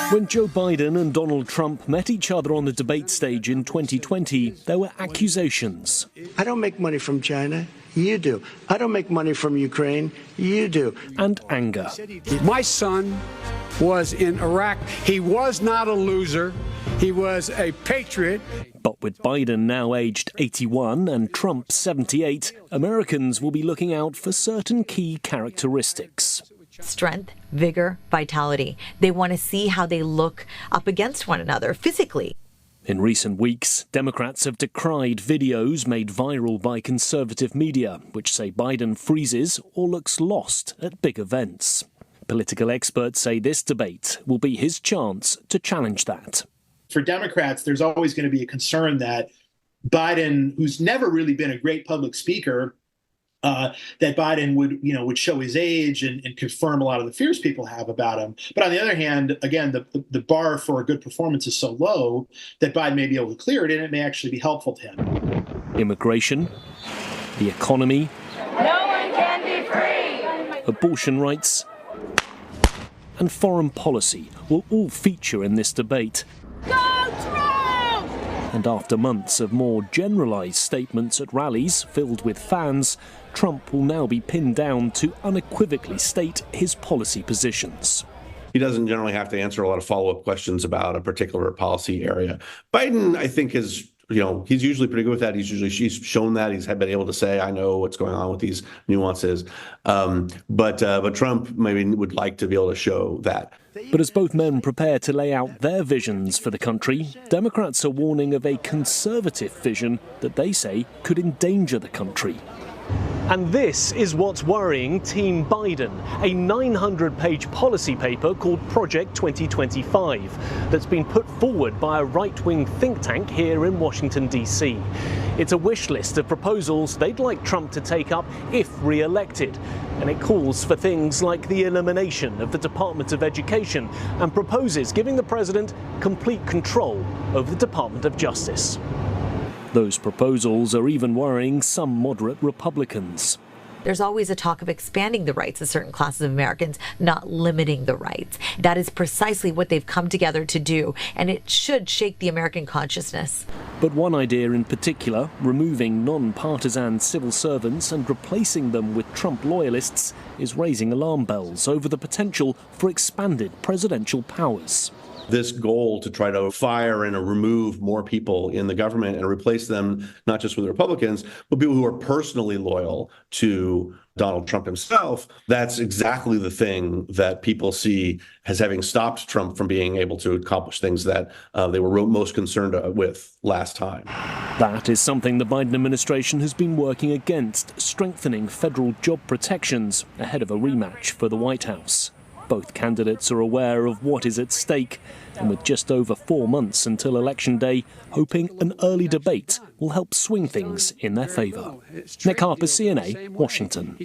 When Joe Biden and Donald Trump met each other on the debate stage in 2020, there were accusations. I don't make money from China. You do. I don't make money from Ukraine. You do. And anger. My son was in Iraq. He was not a loser. He was a patriot. But with Biden now aged 81 and Trump 78, Americans will be looking out for certain key characteristics. Strength, vigor, vitality. They want to see how they look up against one another physically. In recent weeks, Democrats have decried videos made viral by conservative media, which say Biden freezes or looks lost at big events. Political experts say this debate will be his chance to challenge that. For Democrats, there's always going to be a concern that Biden, who's never really been a great public speaker, that Biden would show his age and confirm a lot of the fears people have about him. But on the other hand, again, the bar for a good performance is so low that Biden may be able to clear it, and it may actually be helpful to him. Immigration, the economy, no one can be free, abortion rights, and foreign policy will all feature in this debate. Go Trump! And after months of more generalised statements at rallies filled with fans, Trump will now be pinned down to unequivocally state his policy positions. He doesn't generally have to answer a lot of follow-up questions about a particular policy area. Biden, I think, he's usually pretty good with that. He's shown that. He's been able to say, I know what's going on with these nuances. But Trump maybe would like to be able to show that. But as both men prepare to lay out their visions for the country, Democrats are warning of a conservative vision that they say could endanger the country. And this is what's worrying Team Biden, a 900-page policy paper called Project 2025 that's been put forward by a right-wing think tank here in Washington, D.C. It's a wish list of proposals they'd like Trump to take up if re-elected, and it calls for things like the elimination of the Department of Education and proposes giving the president complete control over the Department of Justice. Those proposals are even worrying some moderate Republicans. There's always a talk of expanding the rights of certain classes of Americans, not limiting the rights. That is precisely what they've come together to do, and it should shake the American consciousness. But one idea in particular, removing non-partisan civil servants and replacing them with Trump loyalists, is raising alarm bells over the potential for expanded presidential powers. This goal to try to fire and remove more people in the government and replace them not just with Republicans, but people who are personally loyal to Donald Trump himself, that's exactly the thing that people see as having stopped Trump from being able to accomplish things that they were most concerned with last time. That is something the Biden administration has been working against, strengthening federal job protections ahead of a rematch for the White House. Both candidates are aware of what is at stake, and with just over 4 months until Election Day, hoping an early debate will help swing things in their favour. Nick Harper, CNA, Washington.